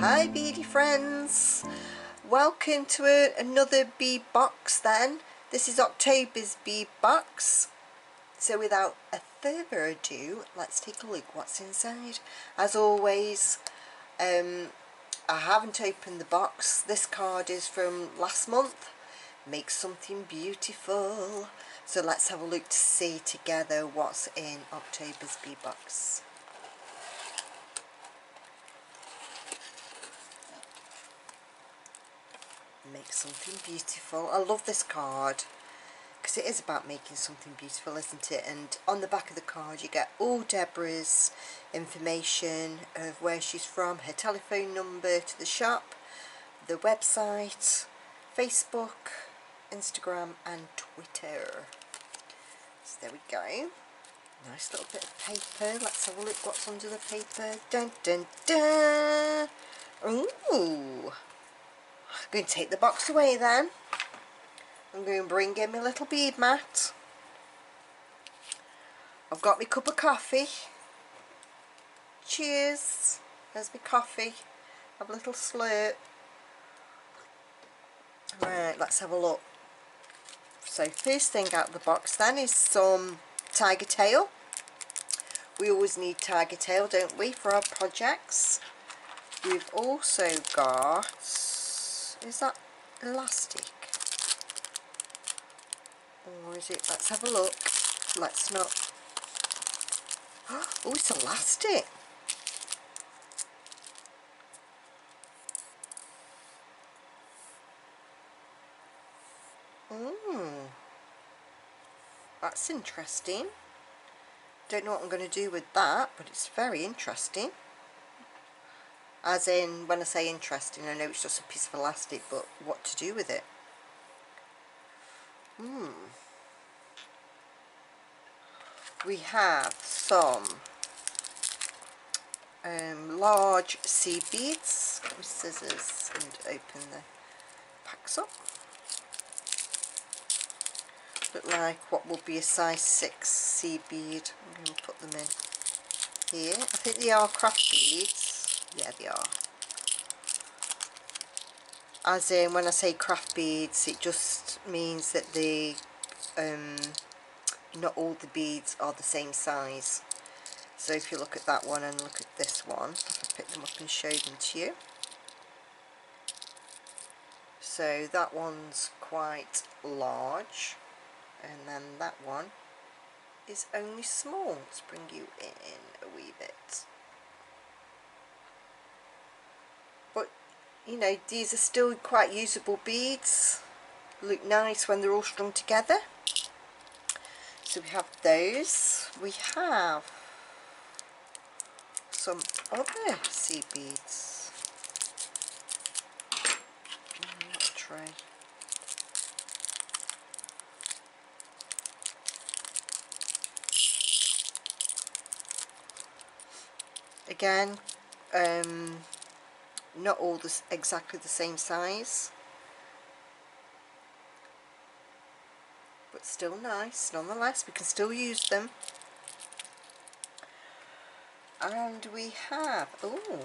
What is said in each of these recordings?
Hi beady friends, welcome to another bead box then. This is October's bead box. So without a further ado, let's take a look what's inside. As always, I haven't opened the box. This card is from last month. Make something beautiful. So let's have a look to see together what's in October's bead box. Make something beautiful. I love this card because it is about making something beautiful, isn't it? And on the back of the card you get all Deborah's information of where she's from, her telephone number to the shop, the website, Facebook, Instagram and Twitter. So there we go. Nice little bit of paper. Let's have a look what's under the paper. Dun dun dun. Ooh. I'm going to take the box away then. I'm going to bring in my little bead mat. I've got my cup of coffee. Cheers. There's my coffee. Have a little slurp. Right, let's have a look. So first thing out of the box then is some tiger tail. We always need tiger tail, don't we, for our projects. We've also got, is that elastic? Or is it, let's have a look. Let's not, oh it's elastic. That's interesting. Don't know what I'm going to do with that, but it's very interesting. As in, when I say interesting, I know it's just a piece of elastic, but what to do with it? We have some large seed beads with scissors and open the packs up. Look like what will be a size 6 seed bead. I'm going to put them in here. I think they are craft beads. Yeah, they are. As in, when I say craft beads, it just means that the not all the beads are the same size. So if you look at that one and look at this one, I'll pick them up and show them to you. So that one's quite large, and then that one is only small. Let's bring you in a wee bit. But you know, these are still quite usable beads. Look nice when they're all strung together. So we have those. We have some other seed beads. Not a tray. Again, not all exactly the same size, but still nice nonetheless. We can still use them. And we have, oh, well,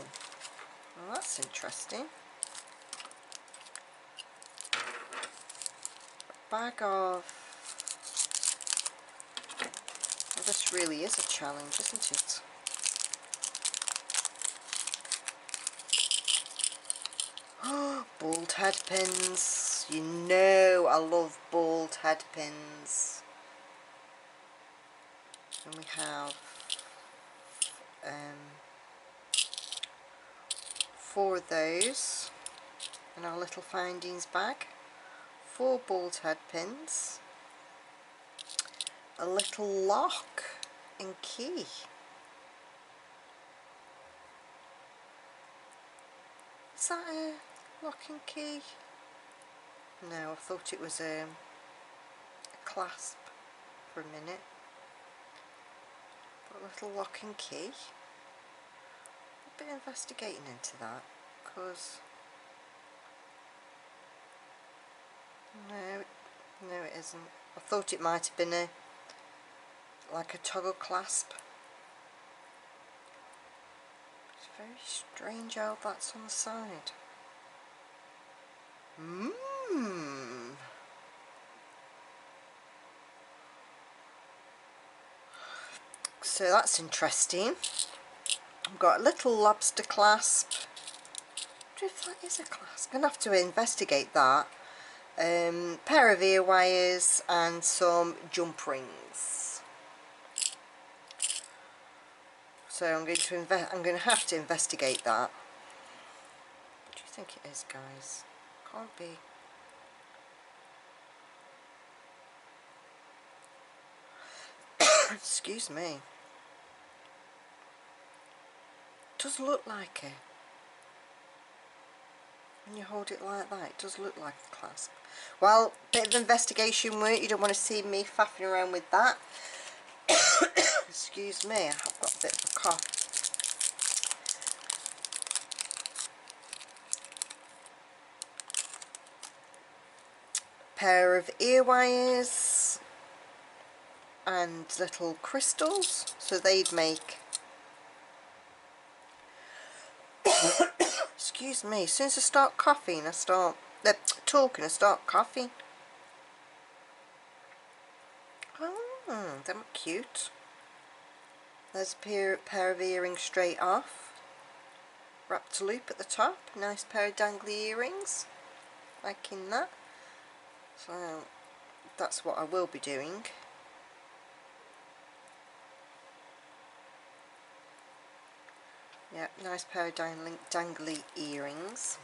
that's interesting. A bag of, well, this really is a challenge, isn't it? Bald head pins. You know I love bald head pins. And we have 4 of those in our little findings bag. 4 bald head pins. A little lock and key. Is that a lock and key? No, I thought it was a clasp for a minute. But a little lock and key. A bit of investigating into that, because no, it isn't. I thought it might have been like a toggle clasp. It's Very strange how that's on the side. So that's interesting. I've got a little lobster clasp. I wonder if that is a clasp. I'm going to have to investigate that. Pair of ear wires and some jump rings. So I'm going to have to investigate that. What do you think it is, guys? Can't be. Excuse me. Does look like it. When you hold it like that, it does look like a clasp. Well, bit of investigation work. You don't want to see me faffing around with that. Excuse me, I've got a bit of a cough. Pair of ear wires and little crystals, so they'd make excuse me, as soon as I start coughing I start talking, I start coughing. Oh, they're cute. There's a pair of earrings straight off, wrapped a loop at the top, nice pair of dangly earrings, liking that. So that's what I will be doing. Yeah, nice pair of dangly earrings.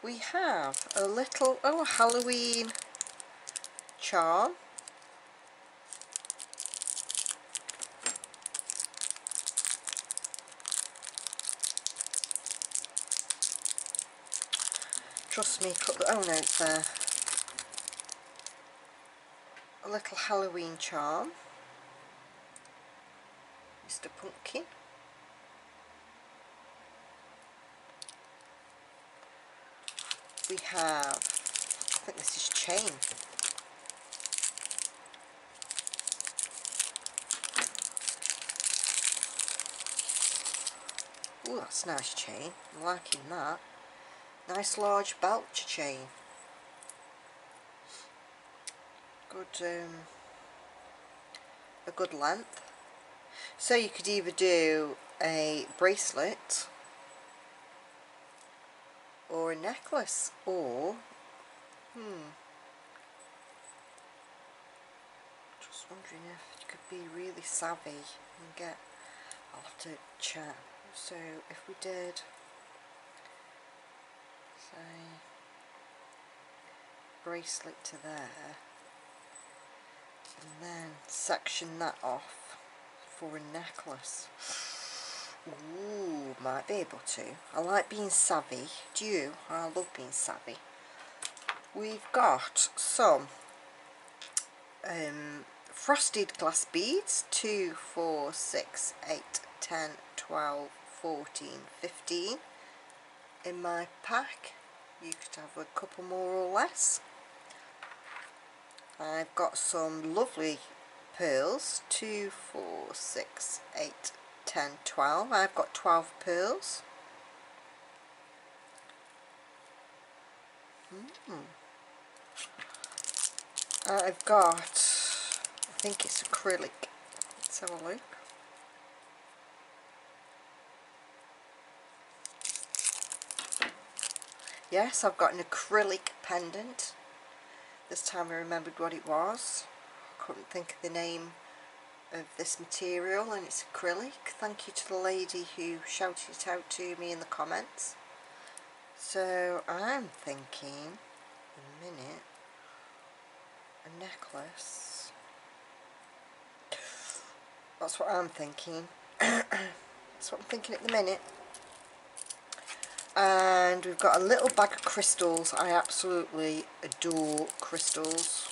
We have a little, Halloween charm. Trust me, oh no, it's there. A little Halloween charm. Mr. Pumpkin. We have, I think this is chain. Oh, that's a nice chain. I'm liking that. Nice large belcher chain. Good, a good length. So you could either do a bracelet or a necklace, or just wondering if you could be really savvy and get, I'll have to check. So if we did, say, bracelet to there, and then section that off for a necklace. Ooh, might be able to. I like being savvy. Do you? I love being savvy. We've got some frosted glass beads. 2, 4, 6, 8, 10, 12, 14, 15 in my pack. You could have a couple more or less. I've got some lovely pearls. 2, 4, 6, 8, 10, 12. I've got 12 pearls. I've got, I think it's acrylic. Let's have a look. Yes, I've got an acrylic pendant. This time I remembered what it was. I couldn't think of the name of this material, and it's acrylic. Thank you to the lady who shouted it out to me in the comments. So I'm thinking, a minute, a necklace. That's what I'm thinking. That's what I'm thinking at the minute. And we've got a little bag of crystals. I absolutely adore crystals.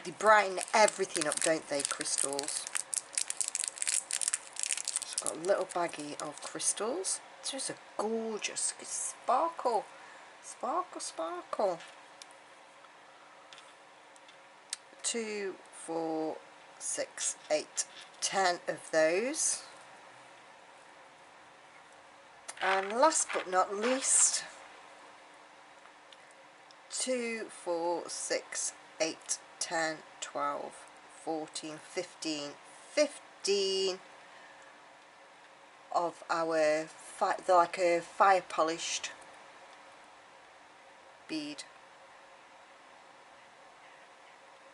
They brighten everything up, don't they, crystals? So I've got a little baggie of crystals. It's just a gorgeous sparkle. Sparkle, sparkle. 2, 4, 6, 8, 10 of those. And last but not least, 2, 4, 6, 8, 10, 12, 14, 15, 15 of our they're like a fire polished bead.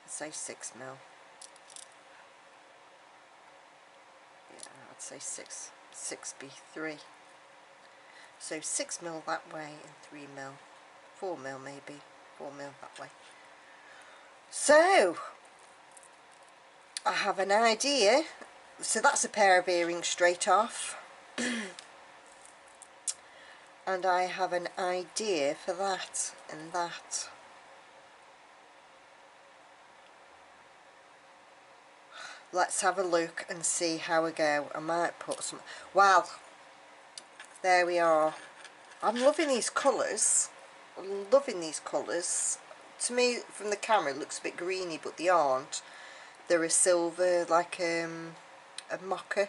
I'd say 6 mil. Yeah, I'd say 6B3. So 6 mil that way and 3 mil, 4 mil maybe, 4 mil that way. So I have an idea. So that's a pair of earrings straight off. And I have an idea for that and that. Let's have a look and see how we go. I might put some... Wow, there we are. I'm loving these colours. I'm loving these colours. To me, from the camera, it looks a bit greeny, but they aren't. They're a silver, like a mocha,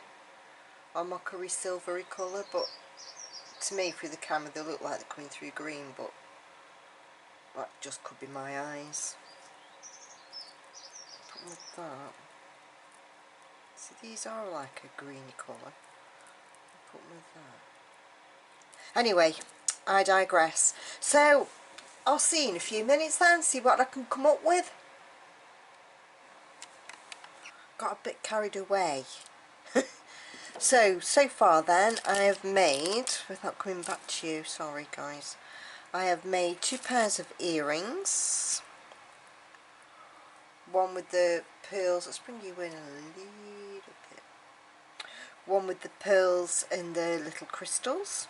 or mockery silvery colour, but to me, through the camera, they look like they're coming through green, but that just could be my eyes. Put with that. See, these are like a greeny colour. Put with that. Anyway, I digress. So, I'll see you in a few minutes then, see what I can come up with. Got a bit carried away. So far then, I have made, without coming back to you, sorry guys, I have made 2 pairs of earrings. One with the pearls, let's bring you in a little bit. One with the pearls and the little crystals,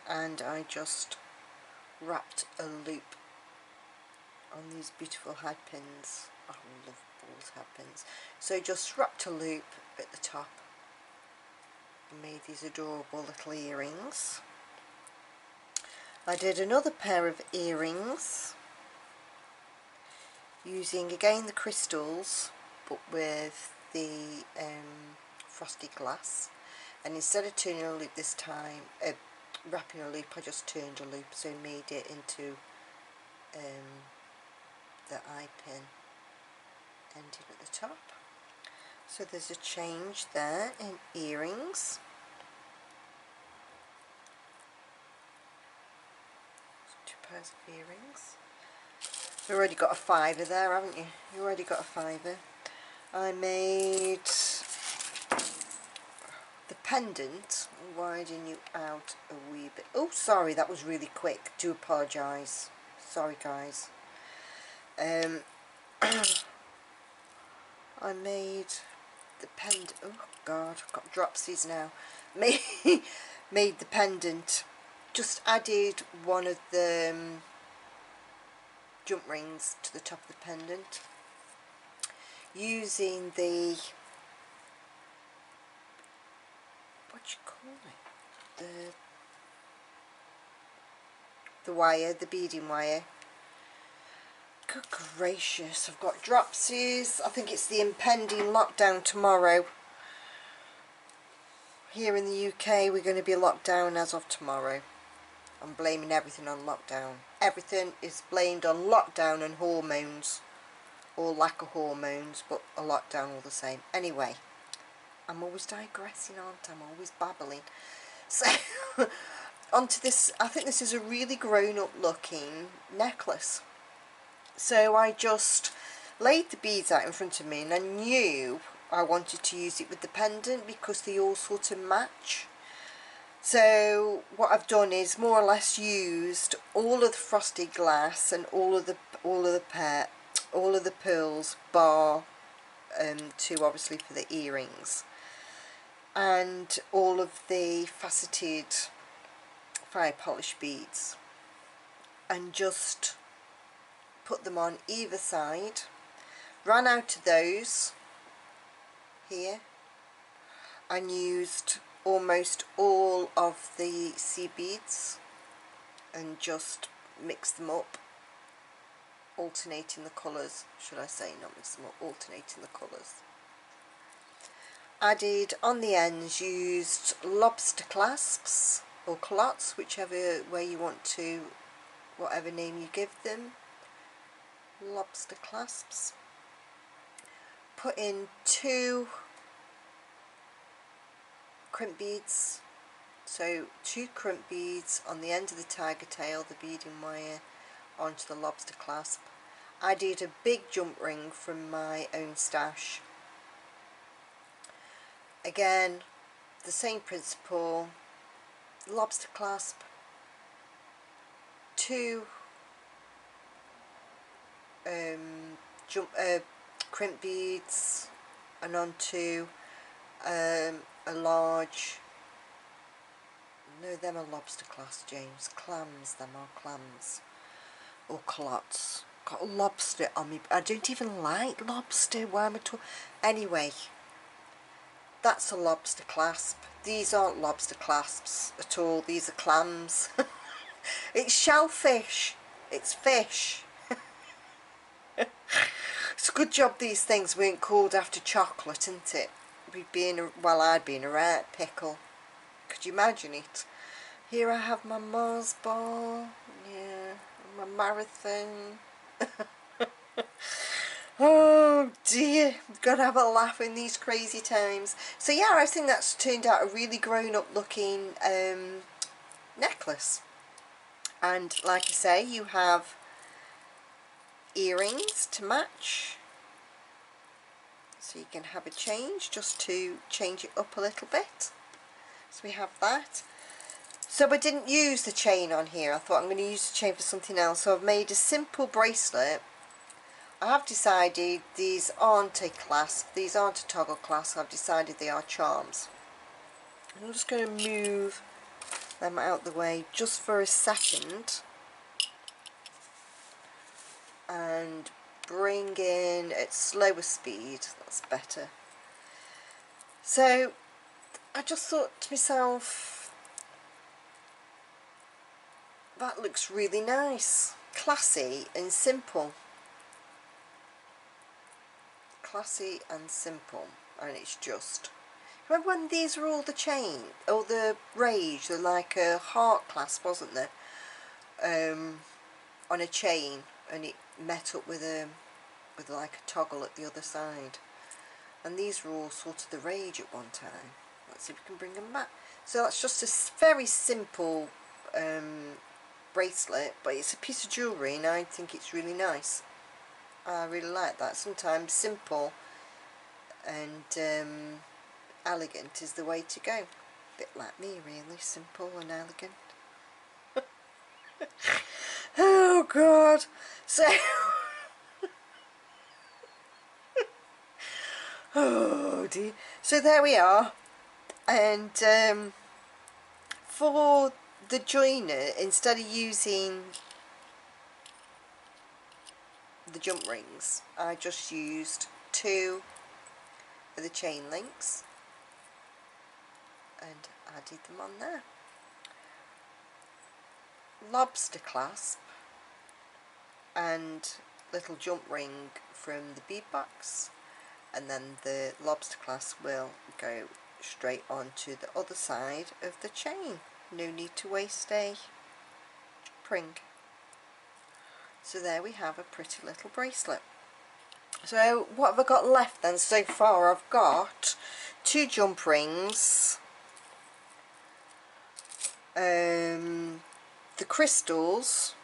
and I just wrapped a loop on these beautiful head pins. I love balls head pins. So just wrapped a loop at the top. Made these adorable little earrings. I did another pair of earrings using again the crystals, but with the frosted glass, and instead of turning a loop this time, wrapping a loop, I just turned a loop, so made it into the eye pin ending at the top. So there's a change there in earrings. 2 pairs of earrings. You've already got a fiver there, haven't you? You already got a fiver. I made the pendant, widen you out a wee bit. Oh, sorry, that was really quick. Do apologise. Sorry, guys. I made the pendant. Oh God, I've got dropsies now. Made the pendant. Just added one of the jump rings to the top of the pendant using the, what do you call it? The wire, the beading wire. Good gracious, I've got dropsies. I think it's the impending lockdown tomorrow. Here in the UK, we're going to be locked down as of tomorrow. I'm blaming everything on lockdown. Everything is blamed on lockdown and hormones, or lack of hormones, but a lockdown all the same. Anyway, I'm always digressing, aren't I? I'm always babbling. So, onto this. I think this is a really grown-up looking necklace. So I just laid the beads out in front of me, and I knew I wanted to use it with the pendant because they all sort of match. So what I've done is more or less used all of the frosted glass and all of the pearls, bar 2 obviously for the earrings, and all of the faceted fire polish beads, and just put them on either side. Ran out of those here and used almost all of the sea beads and just mix them up, alternating the colours, should I say, not mix them up, alternating the colours. Added on the ends, used lobster clasps or culottes, whichever way you want to, whatever name you give them. Lobster clasps. Put in 2 crimp beads, so 2 crimp beads on the end of the tiger tail, the beading wire, onto the lobster clasp. I did a big jump ring from my own stash. Again, the same principle, lobster clasp, 2 crimp beads, and onto a large, no, them are lobster clasps, James, clams, them are clams, or culottes. Got a lobster on me, I don't even like lobster, why am I talking? Anyway, that's a lobster clasp. These aren't lobster clasps at all, these are clams. It's shellfish, it's fish. It's a good job these things weren't called after chocolate, isn't it? We'd be in a, well, I'd be in a right pickle. Could you imagine it? Here I have my Mars bar, yeah, my marathon. Oh dear, we've got to have a laugh in these crazy times. So yeah, I think that's turned out a really grown-up looking necklace. And like I say, you have earrings to match, so you can have a change, just to change it up a little bit. So we have that. So I didn't use the chain on here, I thought I'm going to use the chain for something else, so I've made a simple bracelet. I have decided these aren't a clasp, these aren't a toggle clasp, I've decided they are charms. I'm just going to move them out the way just for a second and bring in at slower speed, that's better. So I just thought to myself, that looks really nice, classy and simple. Classy and simple, and it's just, remember when these were all the chain, or the rage, they're like a heart clasp, wasn't there, on a chain, and it met up with like a toggle at the other side, and these were all sort of the rage at one time. Let's see if we can bring them back. So that's just a very simple bracelet, but it's a piece of jewellery and I think it's really nice. I really like that. Sometimes simple and elegant is the way to go. A bit like me really, simple and elegant. Oh God. So oh dear. So there we are. And for the joiner, instead of using the jump rings, I just used 2 of the chain links and added them on there. Lobster clasp and little jump ring from the bead box, and then the lobster clasp will go straight onto the other side of the chain. No need to waste a jump ring. So there we have a pretty little bracelet. So what have I got left then so far? I've got 2 jump rings, the crystals,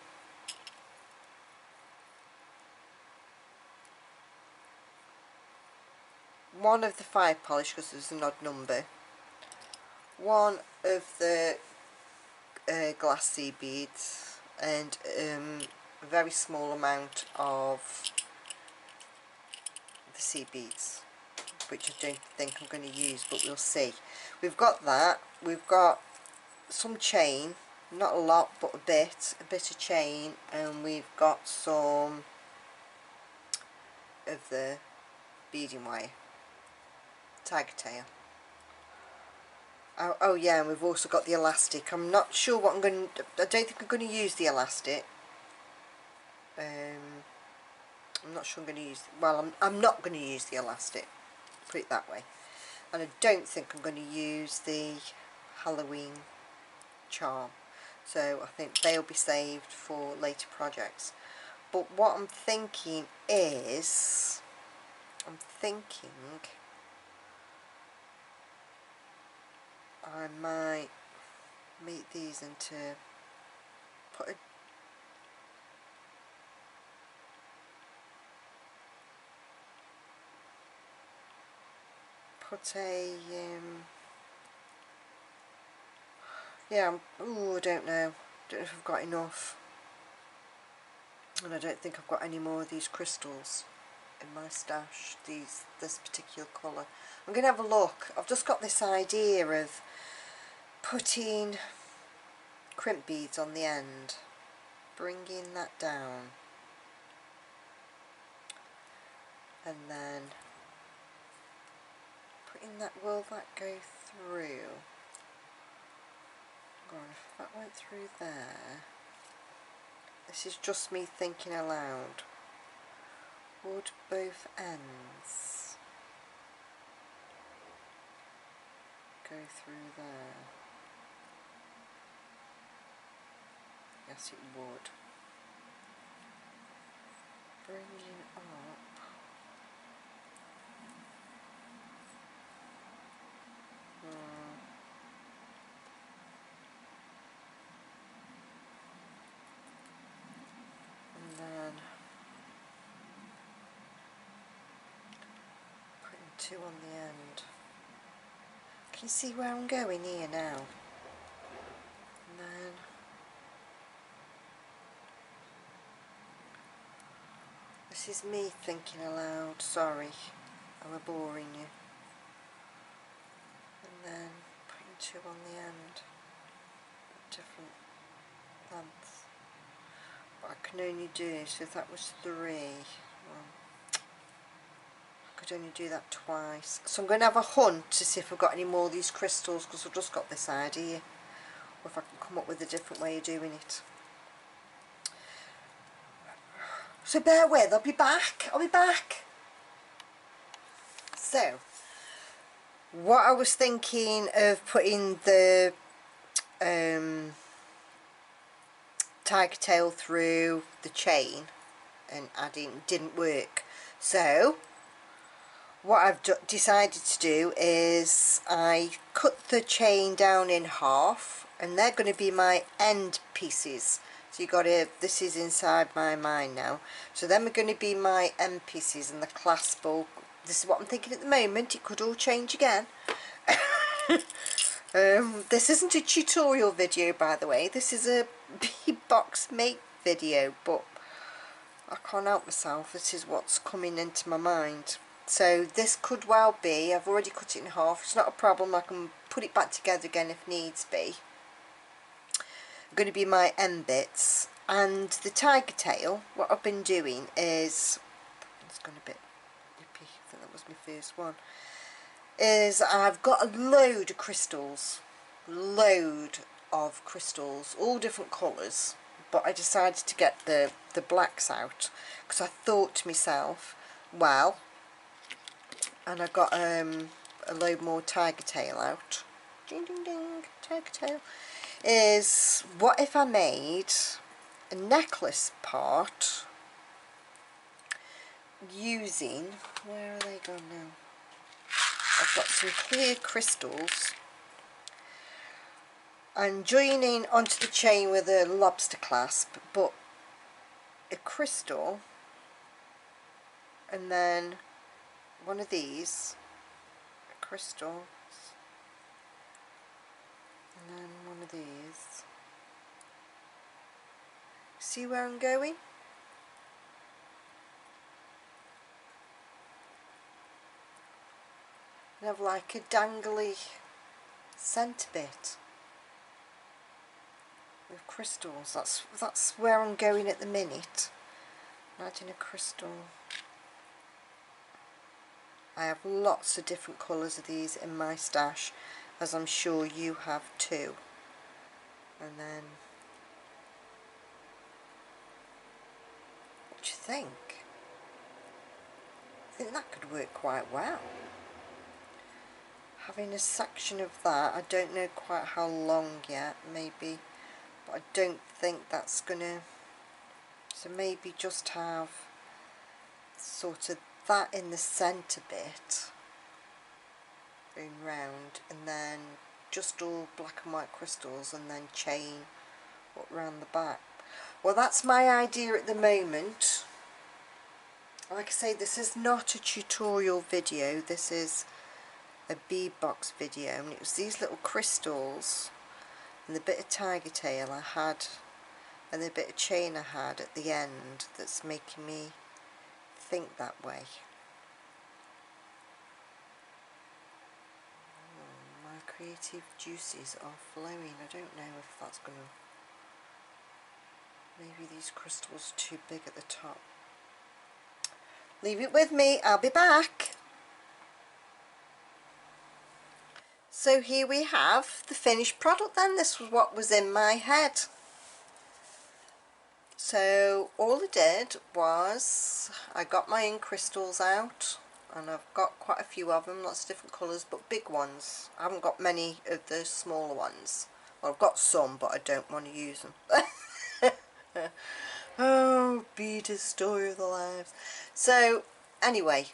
one of the 5 polish because there's an odd number, one of the glass sea beads, and a very small amount of the sea beads, which I don't think I'm going to use, but we'll see. We've got that, we've got some chain, not a lot but a bit of chain, and we've got some of the beading wire, tiger tail. Oh yeah, and we've also got the elastic. I'm not sure what I'm going to, I don't think I'm going to use the elastic. I'm not sure I'm going to use, well, I'm not going to use the elastic, put it that way. And I don't think I'm going to use the Halloween charm. So I think they'll be saved for later projects. But what I'm thinking is, I might make these into, put a yeah, ooh, I don't know if I've got enough, and I don't think I've got any more of these crystals in my stash, this particular colour. I'm going to have a look. I've just got this idea of putting crimp beads on the end, bringing that down, and then putting that, will that go through? God, if that went through there, this is just me thinking aloud, would both ends go through there? Yes, it would. Bringing up, and then putting two on the end. Can you see where I'm going here now? And then this is me thinking aloud, sorry, I'm boring you. And then putting two on the end, different lengths. But I can only do, so if that was three, well, I could only do that twice. So I'm going to have a hunt to see if I've got any more of these crystals, because I've just got this idea, or if I can come up with a different way of doing it. So bear with, I'll be back. So, what I was thinking of putting the tiger tail through the chain and adding didn't work. So, what I've decided to do is I cut the chain down in half, and they're going to be my end pieces. So you got to, this is inside my mind now. So then we're going to be my end pieces, and the clasp all, this is what I'm thinking at the moment. It could all change again. This isn't a tutorial video, by the way. This is a bead box make video, but I can't help myself. This is what's coming into my mind. So this could well be, I've already cut it in half. It's not a problem. I can put it back together again if needs be. Going to be my end bits, and the tiger tail, what I've been doing is, it's gone a bit nippy, I think that was my first one, is I've got a load of crystals, all different colours, but I decided to get the blacks out, because I thought to myself, well, and I got a load more tiger tail out, ding ding ding, tiger tail, is what if I made a necklace part using, where are they gone now? I've got some clear crystals and joining onto the chain with a lobster clasp, but a crystal and then one of these, a crystal, and then one of these. See where I'm going? And have like a dangly centre bit with crystals. That's where I'm going at the minute. Imagine a crystal. I have lots of different colours of these in my stash, as I'm sure you have too. And then, what do you think? I think that could work quite well. having a section of that. I don't know quite how long yet, maybe, but I don't think that's gonna, so maybe just have sort of that in the centre bit going round, and then just all black and white crystals, and then chain up round the back. Well, that's my idea at the moment. Like I say, this is not a tutorial video, this is a bead box video, and it was these little crystals and the bit of tiger tail I had and the bit of chain I had at the end that's making me think that way. Oh, my creative juices are flowing. I don't know if that's going to, maybe these crystals are too big at the top. Leave it with me, I'll be back. So here we have the finished product then. This was what was in my head. So all I did was I got my ink crystals out, and I've got quite a few of them, lots of different colours, but big ones. I haven't got many of the smaller ones. Well, I've got some, but I don't want to use them. Oh, bead story of the lives. So anyway,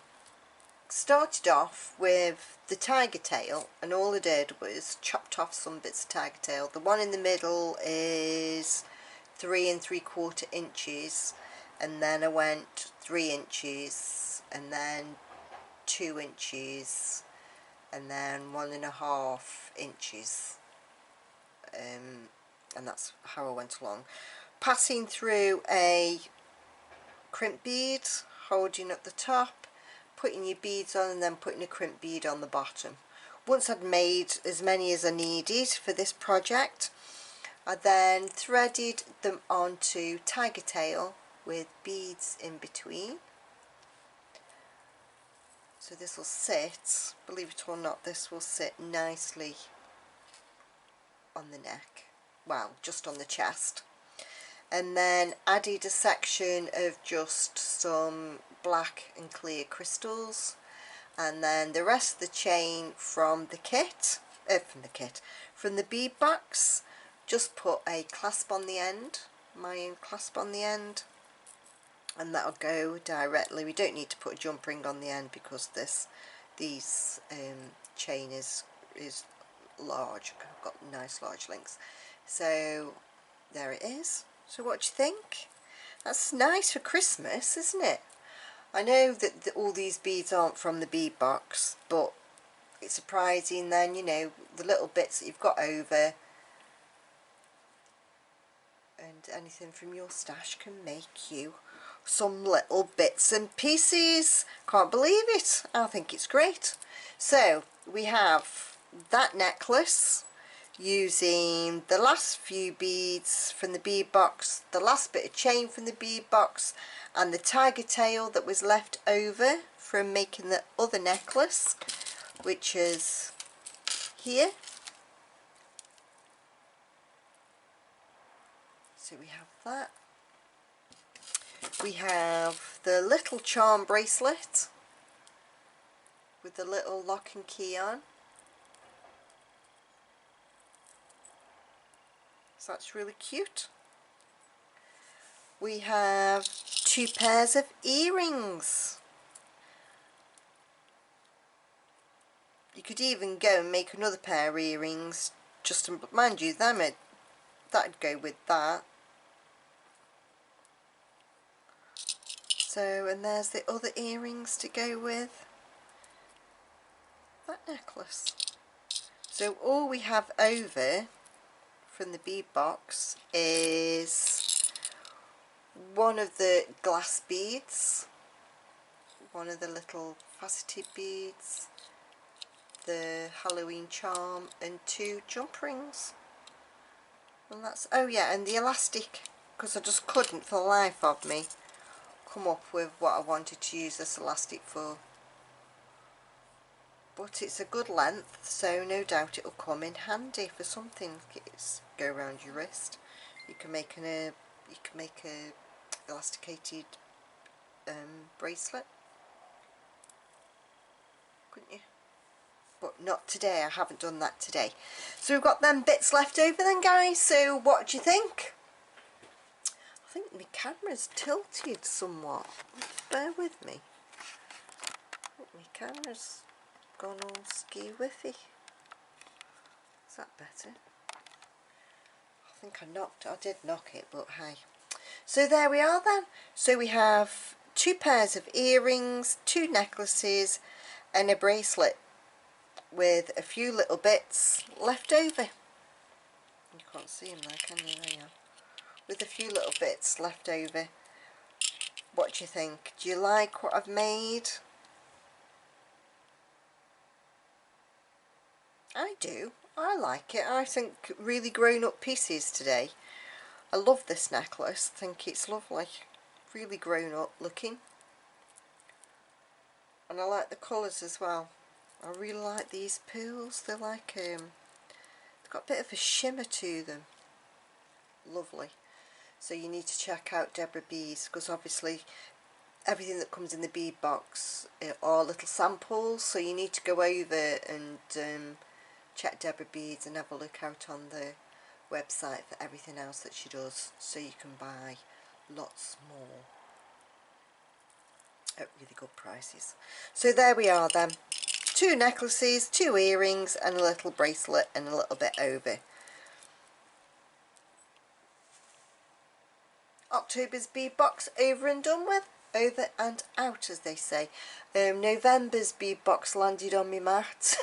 started off with the tiger tail, and all I did was chopped off some bits of tiger tail. The one in the middle is 3 3/4 inches, and then I went 3 inches, and then 2 inches, and then 1.5 inches, and that's how I went along, passing through a crimp bead, holding at the top, putting your beads on, and then putting a crimp bead on the bottom. Once I'd made as many as I needed for this project, I then threaded them onto tiger tail with beads in between. So this will sit, believe it or not, this will sit nicely on the neck, well, just on the chest. And then added a section of just some black and clear crystals, and then the rest of the chain from the kit, from the bead box, just put a clasp on the end, my own clasp on the end, and that'll go directly. We don't need to put a jump ring on the end because these chain is large. I've got nice large links. So there it is. So what do you think? That's nice for Christmas, isn't it? I know that all these beads aren't from the bead box, but it's surprising then, you know, the little bits that you've got over, and anything from your stash can make you some little bits and pieces. Can't believe it. I think it's great. So we have that necklace using the last few beads from the bead box, the last bit of chain from the bead box, and the tiger tail that was left over from making the other necklace, which is here. So we have that. We have the little charm bracelet with the little lock and key on. So that's really cute. We have 2 pairs of earrings. You could even go and make another pair of earrings, just to, mind you, that'd go with that. So, and there's the other earrings to go with that necklace. So all we have over from the bead box is one of the glass beads, one of the little faceted beads, the Halloween charm, and 2 jump rings. And that's, oh yeah, and the elastic, because I just couldn't for the life of me come up with what I wanted to use this elastic for. But it's a good length, so no doubt it'll come in handy for something. It's go around your wrist. You can make a elasticated bracelet, couldn't you? But not today. I haven't done that today. So we've got them bits left over then, guys. So what do you think? I think my camera's tilted somewhat. Bear with me. I think my camera's gone all ski-whiffy. Is that better? I think I did knock it, but hey. So there we are then. So we have 2 pairs of earrings, 2 necklaces and a bracelet with a few little bits left over. You can't see them there, can you? There you are. With a few little bits left over. What do you think? Do you like what I've made? I do. I like it. I think really grown up pieces today. I love this necklace. I think it's lovely. Really grown up looking. And I like the colours as well. I really like these pearls. They're like, they've got a bit of a shimmer to them. Lovely. So you need to check out Deborah Beads, because obviously everything that comes in the bead box are little samples. So you need to go over and check Deborah Beads and have a look out on the website for everything else that she does, so you can buy lots more at really good prices. So there we are then. 2 necklaces, 2 earrings and a little bracelet and a little bit over. October's bead box over and done with. Over and out, as they say. November's bead box landed on my mat.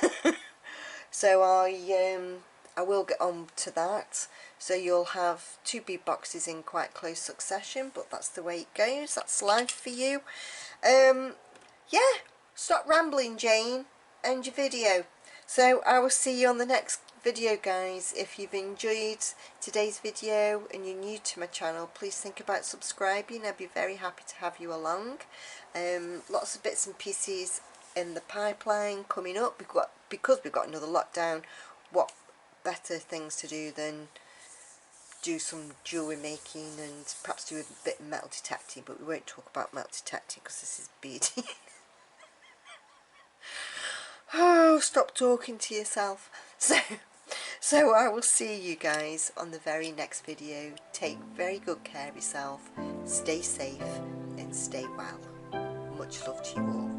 So I will get on to that. So you'll have 2 bead boxes in quite close succession, but that's the way it goes. That's life for you. Yeah, stop rambling, Jane. End your video. So I will see you on the next video, guys. If you've enjoyed today's video and you're new to my channel, please think about subscribing. I'd be very happy to have you along. Lots of bits and pieces in the pipeline coming up. Because we've got another lockdown, what better things to do than do some jewellery making and perhaps do a bit of metal detecting, but we won't talk about metal detecting because this is beading. Oh, stop talking to yourself. So I will see you guys on the very next video. Take very good care of yourself, stay safe and stay well. Much love to you all.